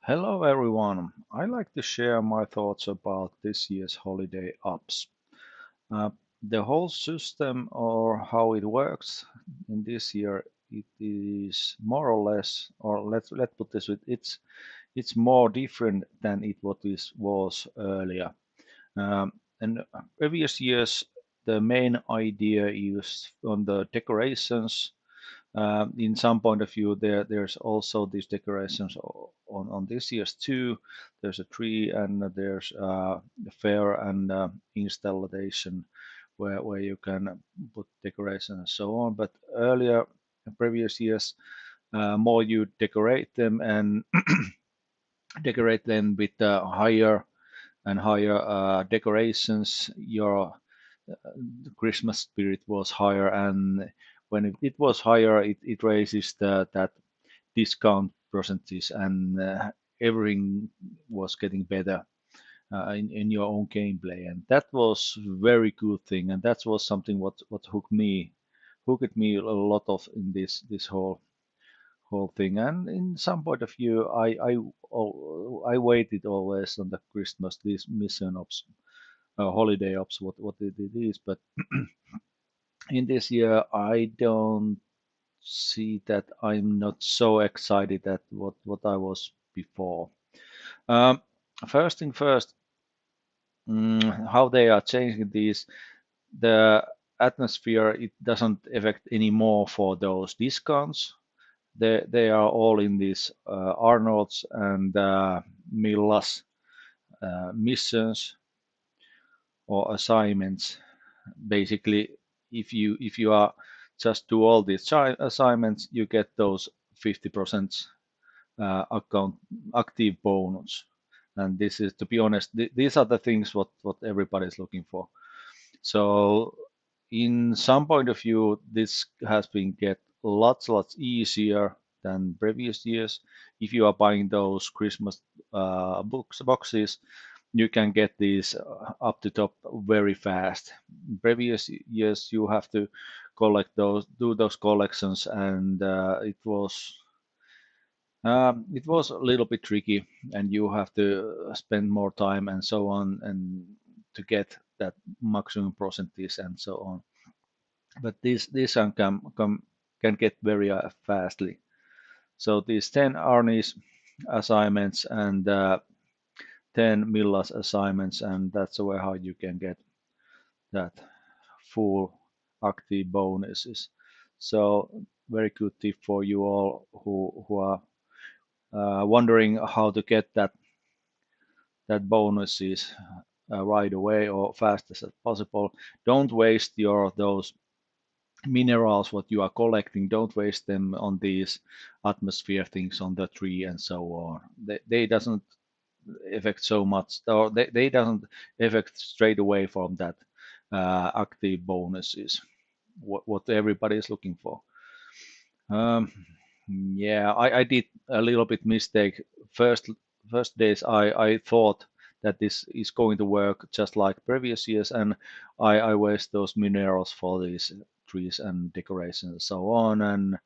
Hello everyone. I like to share my thoughts about this year's holiday apps. Uh, the whole system or how it works in this year, it is more or less, or let's put this with it's more different than it what is was earlier. And previous years, the main idea is on the decorations. In some point of view, there's also these decorations on this year's too. There's a tree and there's a fair and installation where you can put decorations and so on. But earlier, previous years, more you decorate them and decorate them with higher and higher decorations. Your Christmas spirit was higher, and when it was higher, it raises that discount percentages, and everything was getting better in your own gameplay, and that was very good thing, and that was something what hooked me a lot of in this whole thing. And in some point of view, I waited always on the Christmas this mission ops, holiday ops, what it is, but in this year I don't see that. I'm not so excited at what I was before. Um, First thing first, how they are changing these, the atmosphere, it doesn't affect anymore for those discounts. They are all in these Arnold's and Millas missions or assignments. Basically, if you are just do all these assignments, you get those 50% account active bonus. And this is, to be honest, these are the things what everybody is looking for. So in some point of view, this has been get lots easier than previous years. If you are buying those Christmas boxes, you can get these up to top very fast. Previous years, you have to collect those, do those collections, and it was a little bit tricky, and you have to spend more time and so on, and to get that maximum percentage and so on. But these can get very fastly. So these 10 Arnis assignments and 10 Millas assignments, and that's the way how you can get that full active bonuses. So very good tip for you all who are wondering how to get that bonuses right away or fast as possible. Don't waste your those minerals what you are collecting. Don't waste them on these atmosphere things on the tree and so on. They doesn't affect so much, or they doesn't affect straight away from that active bonuses. What everybody is looking for. Um, yeah, I did a little bit mistake. First first days I thought that this is going to work just like previous years, and I waste those minerals for these trees and decorations and so on. And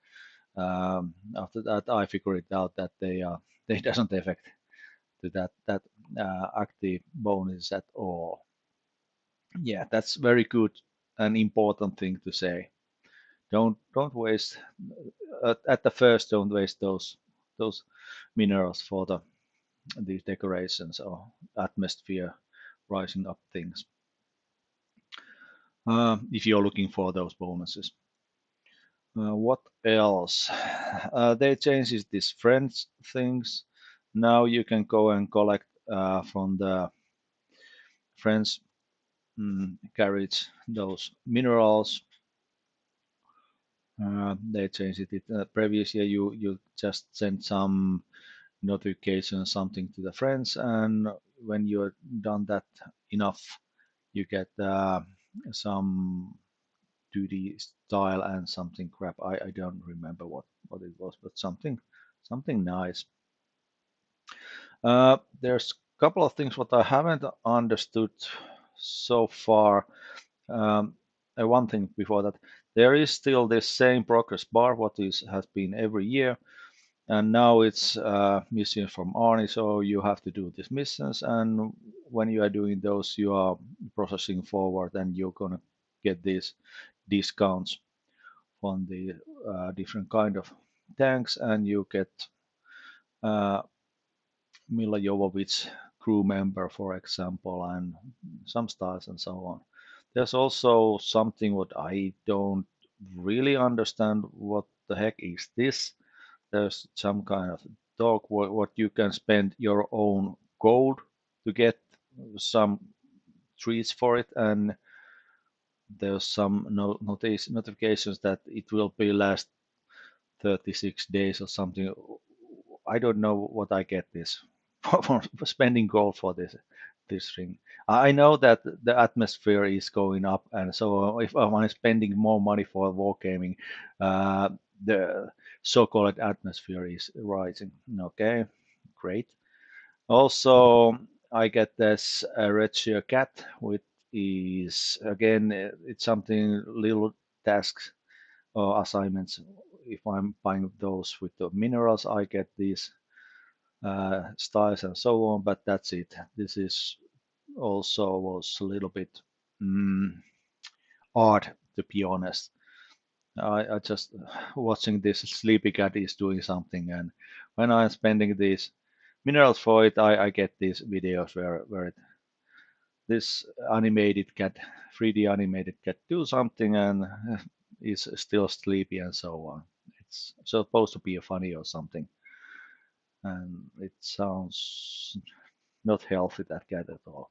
after that, I figured out that they doesn't affect to that active bonus at all. Yeah, that's very good and important thing to say. Don't waste at the first. Don't waste those minerals for these decorations or atmosphere rising up things. If you're looking for those bonuses. What else? They changed this friends things. Now you can go and collect from the friends carriage those minerals. They changed it. Previous year, you just sent some notification, something to the friends, and when you're done that enough, you get some duty style and something crap. I don't remember what it was, but something nice. There's a couple of things what I haven't understood so far. One thing before that, there is still this same progress bar what is has been every year, and now it's mission from Arnie, so you have to do these missions, and when you are doing those, you are processing forward, and you're gonna get these discounts on the different kind of tanks, and you get uh, Mila Jovovich crew member, for example, and some styles and so on. There's also something what I don't really understand. What the heck is this? There's some kind of dog what you can spend your own gold to get some treats for it, and there's some notifications that it will be last 36 days or something. I don't know what I get this for spending gold for this ring. I know that the atmosphere is going up, and so if I'm spending more money for wargaming, uh, the so-called atmosphere is rising. Okay, great. Also, I get this red shear cat, which is again it's something little tasks or assignments. If I'm buying those with the minerals, I get these styles and so on, but that's it. This is also was a little bit mm, odd, to be honest. I just watching this sleepy cat is doing something, and when I'm spending these minerals for it, I get these videos where this animated cat, 3D animated cat, do something and is still sleepy and so on. It's supposed to be a funny or something, and it sounds not healthy, that cat at all.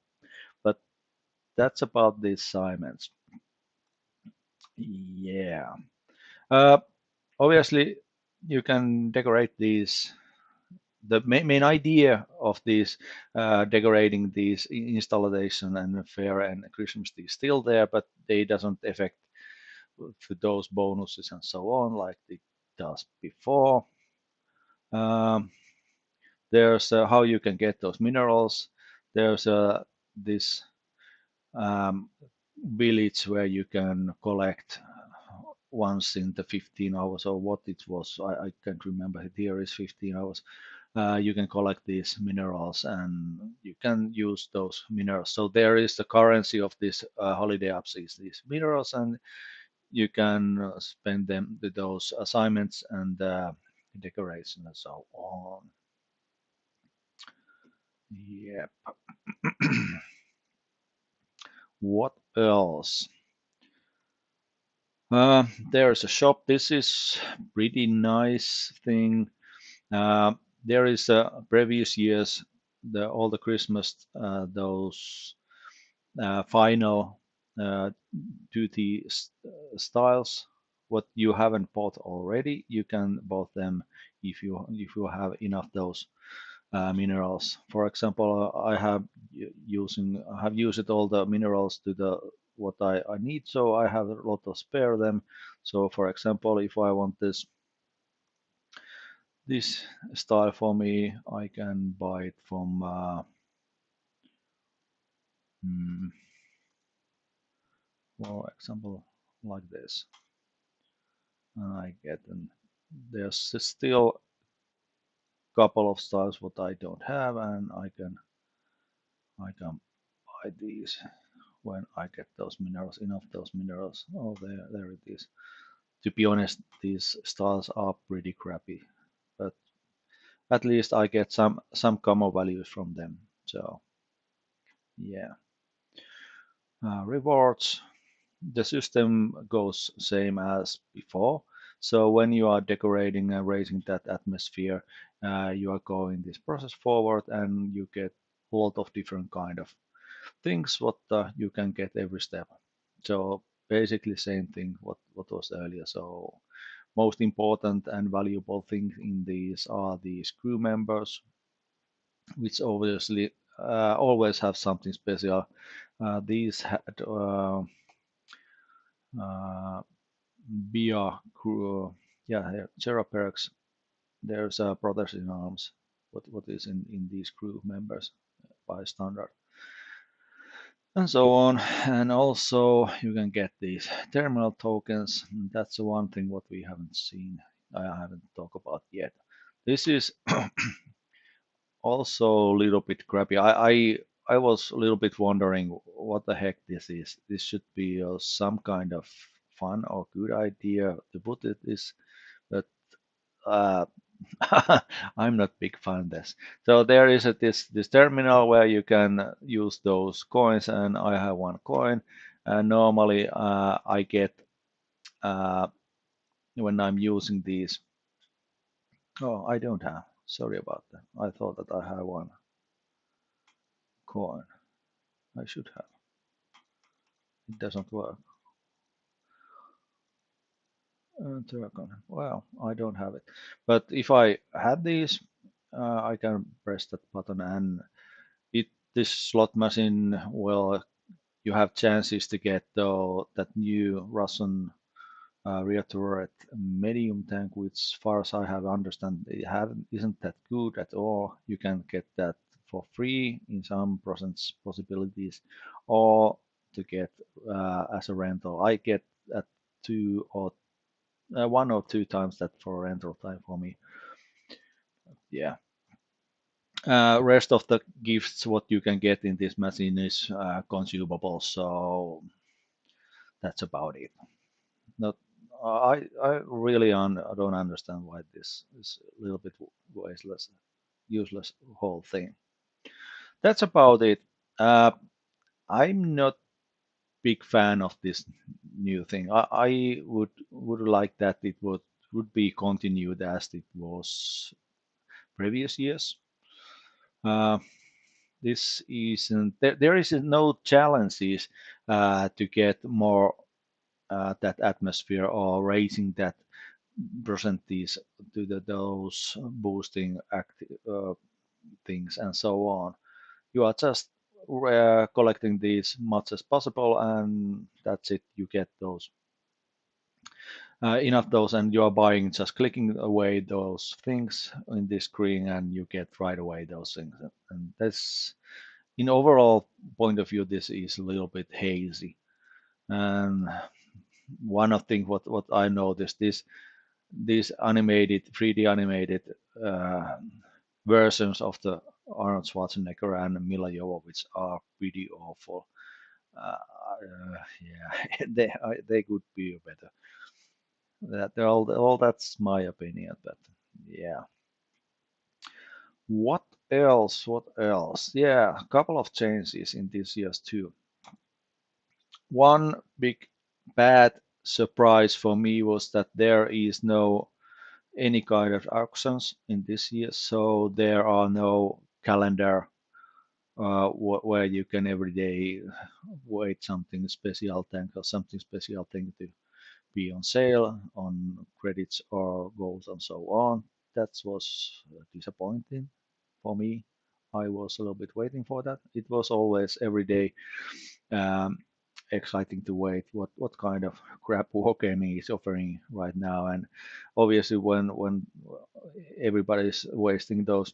But that's about the assignments. Yeah. Uh, Obviously, you can decorate these. The main idea of these decorating these installation and fair and Christmas is still there, but they doesn't affect those bonuses and so on like it does before. Um, there's how you can get those minerals. There's this um, village where you can collect once in the 15 hours or what it was. I can't remember. Here is 15 hours. You can collect these minerals and you can use those minerals. So there is the currency of this holiday apps is these minerals, and you can spend them with those assignments and decoration and so on. Yep. What else? Uh, there's a shop. This is pretty nice thing. Uh, there is previous years all the Christmas those final uh, duty styles. What you haven't bought already, you can bought them if you have enough those minerals. For example, I have used all the minerals to the what I need, so I have a lot of spare them. So for example, if I want this style for me, I can buy it from hmm, for example like this. And I get them. There's still a couple of styles what I don't have, and I can buy these when I get those minerals, enough those minerals. Oh, there it is. To be honest, these styles are pretty crappy, but at least I get some common values from them. So yeah, rewards. The system goes same as before. So when you are decorating and raising that atmosphere, you are going this process forward, and you get a lot of different kind of things what you can get every step. So basically same thing what was earlier. So most important and valuable thing in these are these crew members, which obviously always have something special. These had uh, Bia crew, yeah, Zero Perks. There's Brothers in Arms. What is in these crew members by standard, and so on. And also you can get these terminal tokens. That's the one thing what we haven't seen. I haven't talked about yet. This is also a little bit crappy. I was a little bit wondering what the heck this is. This should be some kind of fun or good idea to put it this, but uh, I'm not big fan of this. So there is this terminal where you can use those coins, and I have one coin. And normally I get uh, when I'm using these. Oh, I don't have. Sorry about that. I thought that I had one coin. I should have. It doesn't work. Dragon. Well, I don't have it. But if I had these, I can press that button, and it this slot machine will you have chances to get that new Russian rear turret medium tank, which, as far as I have understand, it haven't isn't that good at all. You can get that for free in some percent possibilities, or to get as a rental. I get at two or one or two times that for rental time for me. Yeah. Rest of the gifts what you can get in this machine is consumable, so that's about it. Not, I really I don't understand why this is a little bit wasteless, useless whole thing. That's about it. Uh, I'm not big fan of this new thing. I would like that it would be continued as it was previous years. Uh, this isn't there is no challenges to get more that atmosphere or raising that percentage to those boosting things and so on. You are just collecting these much as possible, and that's it. You get those enough those, and you are buying just clicking away those things in this screen, and you get right away those things. And that's in overall point of view, this is a little bit hazy. And one of things what I noticed is these animated 3D animated uh, versions of the Arnold Schwarzenegger and Mila Jovovich are pretty awful. Yeah, they could be better. All that's my opinion, but yeah. What else? What else? Yeah, a couple of changes in this year's too. One big bad surprise for me was that there is no any kind of auctions in this year, so there are no calendar where you can every day wait something special tank or something special thing to be on sale on credits or gold and so on. That was disappointing for me. I was a little bit waiting for that. It was always every day um, exciting to wait what kind of crap Wargaming is offering right now. And obviously, when everybody's wasting those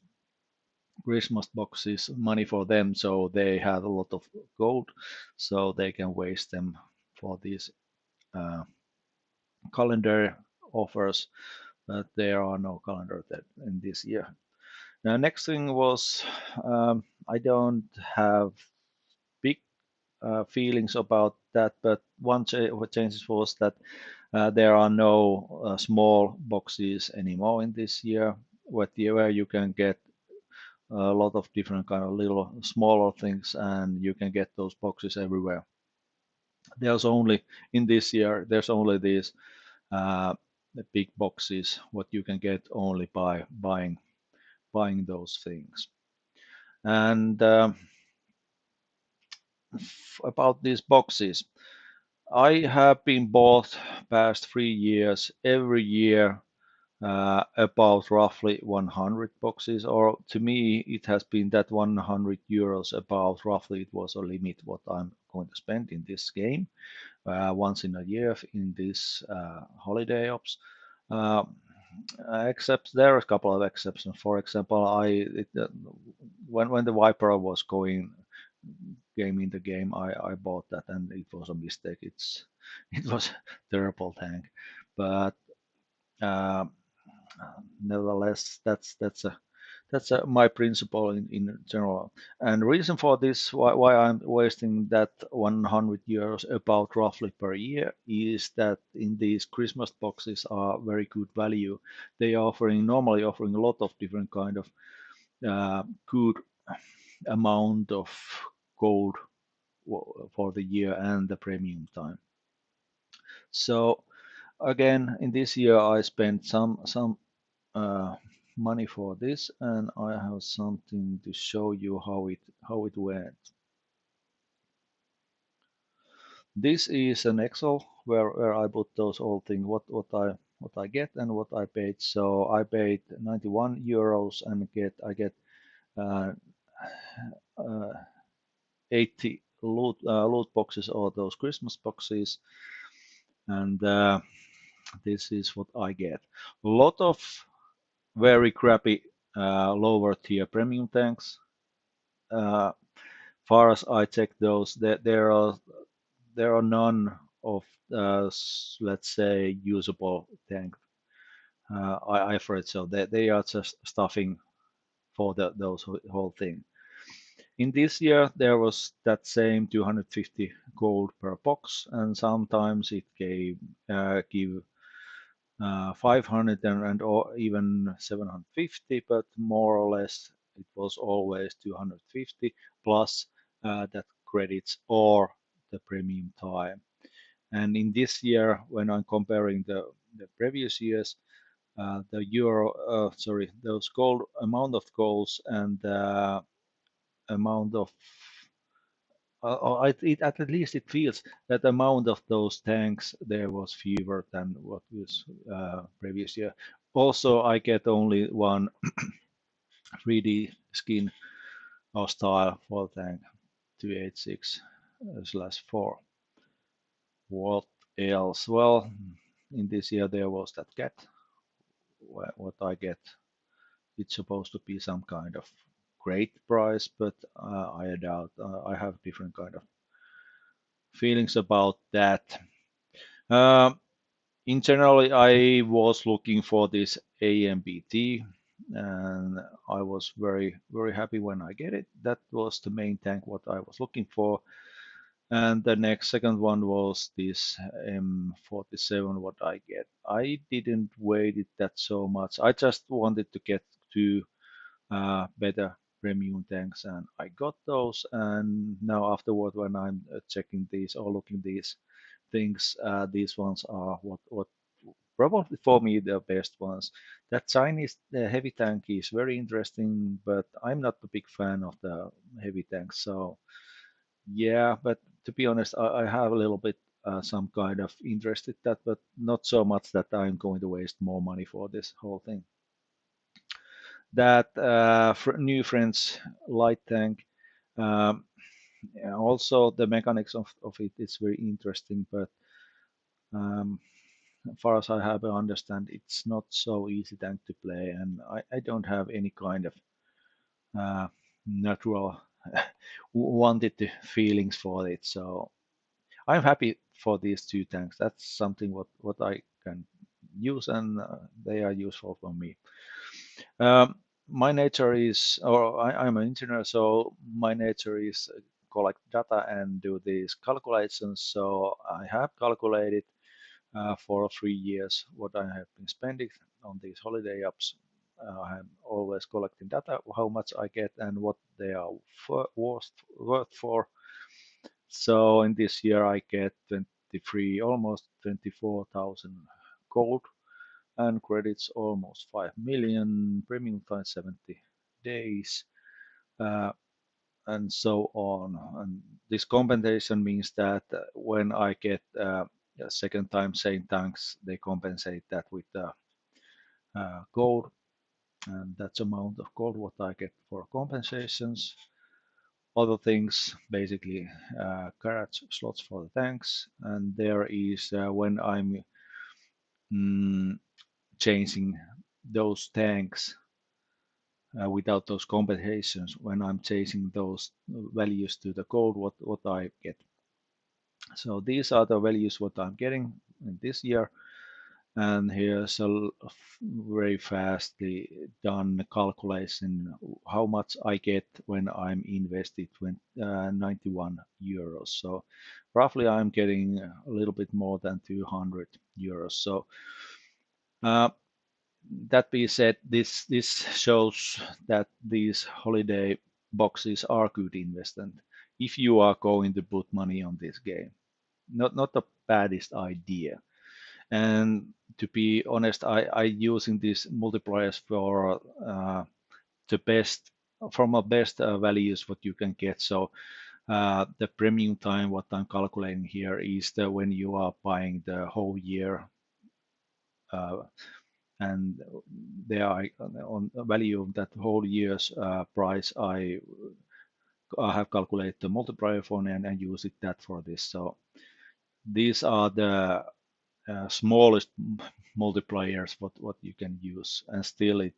Christmas boxes, money for them, so they have a lot of gold, so they can waste them for these uh, calendar offers. But there are no calendar that in this year. Now, next thing was I don't have big feelings about that, but one what changes was that there are no small boxes anymore in this year, where you can get a lot of different kind of little smaller things, and you can get those boxes everywhere. There's only in this year there's only these uh, the big boxes what you can get only by buying those things. And about these boxes, I have been bought past 3 years every year about roughly 100 boxes, or to me it has been that 100 euros about roughly it was a limit what I'm going to spend in this game once in a year in this holiday ops. Uh, Except there are a couple of exceptions. For example, when the Viper was going game in the game, I bought that and it was a mistake. It was terrible tank, but. Uh, Nevertheless, that's my principle in general. And reason for this, why I'm wasting that 100 euros about roughly per year, is that in these Christmas boxes are very good value. They are normally offering a lot of different kind of good amount of gold for the year and the premium time. So again, in this year I spent some uh, money for this, and I have something to show you how it went. This is an Excel where I put those all things what I get and what I paid. So I paid 91 euros and I get uh, uh, 80 loot boxes, or those Christmas boxes, and this is what I get. A lot of very crappy lower tier premium tanks. Far as I check those, there are none of let's say usable tank. I've read, so they are just stuffing for those whole thing. In this year, there was that same 250 gold per box, and sometimes it give 500 or even 750, but more or less it was always 250 plus that credits or the premium time. And in this year, when I'm comparing the previous years, those gold amount of goals and amount of at least it feels that the amount of those tanks there was fewer than what was previous year. Also, I get only one 3D skin or style for tank 286/4. What else? Well, in this year there was that cat. What I get, it's supposed to be some kind of great price, but I doubt. I have different kind of feelings about that. Um, in general, I was looking for this AMBT, and I was very happy when I get it. That was the main tank what I was looking for. And the next second one was this M47 what I get. I didn't wait it that so much. I just wanted to get two better premium tanks, and I got those. And now afterward, when I'm checking these or looking these things, these ones are what probably for me the best ones. That Chinese heavy tank is very interesting, but I'm not a big fan of the heavy tanks. So yeah, but to be honest, I have a little bit some kind of interest in that, but not so much that I'm going to waste more money for this whole thing. That new French light tank. Um, yeah, also, the mechanics of it is very interesting, but um, as far as I have understand, it's not so easy tank to play, and I don't have any kind of natural wanted to feelings for it. So I'm happy for these two tanks. That's something what I can use, and they are useful for me. Um, my nature is, or I'm an engineer, so my nature is collect data and do these calculations. So I have calculated for 3 years what I have been spending on these holiday apps. I'm always collecting data, how much I get and what they are worth for. So in this year I get 23, almost 24,000 gold and credits almost 5 million, premium time 70 days, uh, and so on. And this compensation means that when I get a second time same tanks, they compensate that with gold, and that's amount of gold what I get for compensations. Other things, basically garage slots for the tanks, and there is when I'm mm, changing those tanks without those compensations, when I'm chasing those values to the code, what I get. So these are the values what I'm getting in this year, And here's a very fastly done calculation how much I get when I'm invested 91 euros. So roughly I'm getting a little bit more than 200 euros. So uh, that being said, this shows that these holiday boxes are good investment if you are going to put money on this game. Not the baddest idea. And to be honest, I using these multipliers for the best from a best values what you can get. So the premium time what I'm calculating here is the when you are buying the whole year, uh, and there on the value of that whole year's price I have calculated the multiplier for and use it that for this. So these are the smallest multipliers what you can use, and still it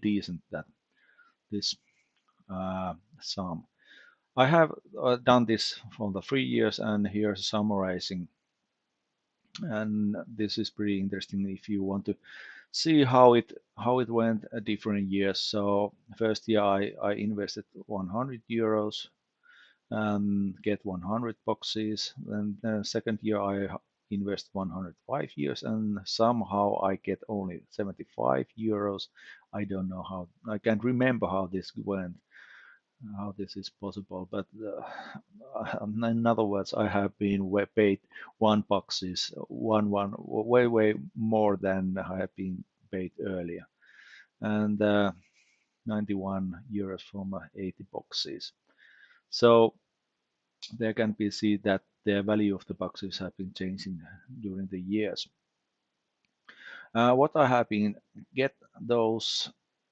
decent that this sum. I have done this for the 3 years, and here's summarizing. And this is pretty interesting if you want to see how it went different years. So first year I invested 100 euros and get 100 boxes. And then second year I invest 105 years and somehow I get only 75 euros. I don't know how, I can't remember how this went, how this is possible, but in other words, I have been paid one boxes, way more than I have been paid earlier, and 91 euros from 80 boxes. So there can be see that the value of the boxes have been changing during the years. What I have been get those,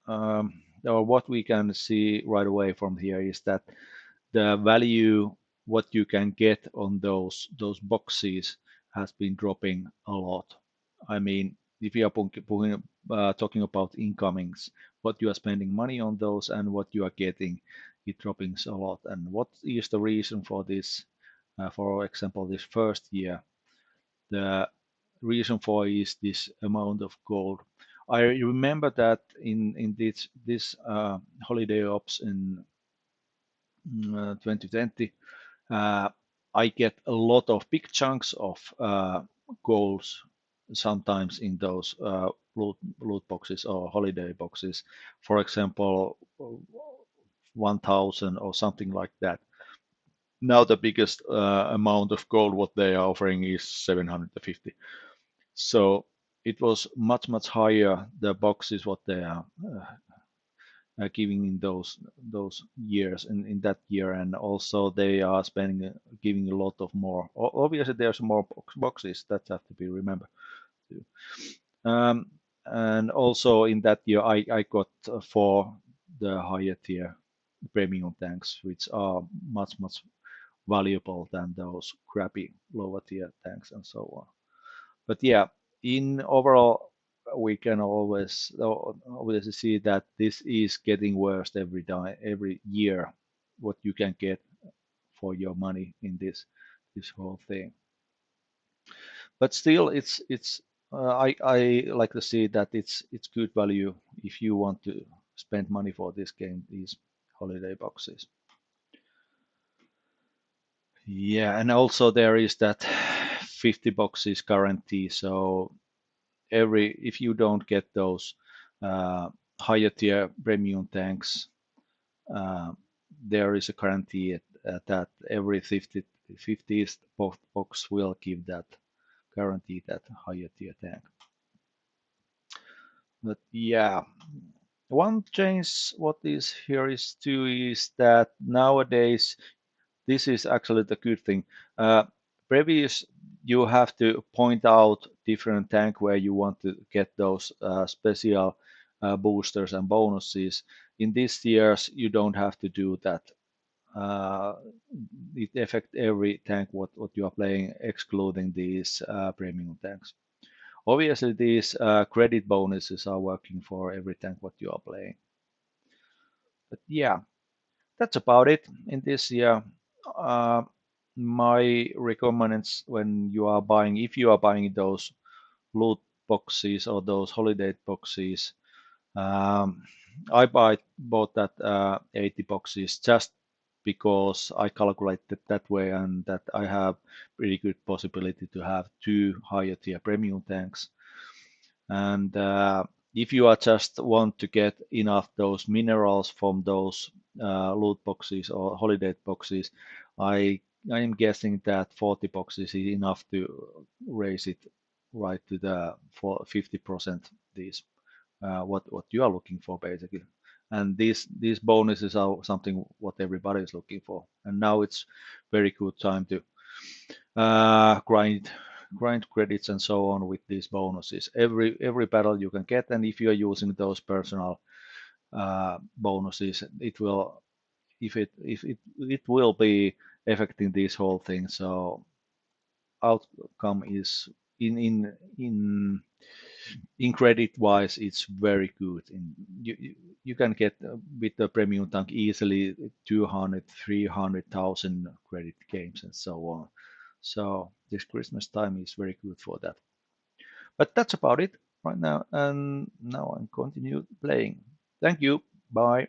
or what we can see right away from here is that the value what you can get on those boxes has been dropping a lot. I mean, if you are talking about incomings, what you are spending money on those and what you are getting, it dropping a lot. And what is the reason for this? For example, this first year, the reason for is this amount of gold. I remember that in this holiday ops in 2020, I get a lot of big chunks of goals sometimes in those loot boxes or holiday boxes. For example, 1,000 or something like that. Now the biggest amount of gold what they are offering is 750. So it was much higher the boxes what they are giving in those years in that year, and also they are spending giving a lot of more. Obviously, there's more boxes that have to be remembered too. Um, and also in that year, I got for the higher tier premium tanks, which are much valuable than those crappy lower tier tanks and so on. But yeah, in overall, we can always obviously see that this is getting worse every year. What you can get for your money in this whole thing. But still, it's I like to see that it's good value if you want to spend money for this game. These holiday boxes. Yeah, and also there is that 50 boxes guarantee. So if you don't get those higher tier premium tanks, uh, there is a guarantee that every 50th box will give that guarantee that higher tier tank. But yeah, one change what is here is too is that nowadays this is actually the good thing. Previous you have to point out different tank where you want to get those special boosters and bonuses. In these years, you don't have to do that. Uh, it affects every tank what you are playing, excluding these premium tanks. Obviously, these credit bonuses are working for every tank what you are playing. But yeah, that's about it in this year. Uh, my recommends when you are buying, if you are buying those loot boxes or those holiday boxes. Um, I bought that 80 boxes just because I calculated that way and that I have pretty good possibility to have two higher tier premium tanks. And if you are just want to get enough those minerals from those loot boxes or holiday boxes, I I am guessing that 40 boxes is enough to raise it right to the for 50% these what you are looking for basically. And these bonuses are something what everybody is looking for. And now it's very good time to grind credits and so on with these bonuses. Every battle you can get, and if you are using those personal bonuses, it will if it will be affecting this whole thing. So outcome is in in credit wise, it's very good. You can get with the premium tank easily 200, 300,000 credit games and so on. So this Christmas time is very good for that. But that's about it right now. And now I'm continue playing. Thank you. Bye.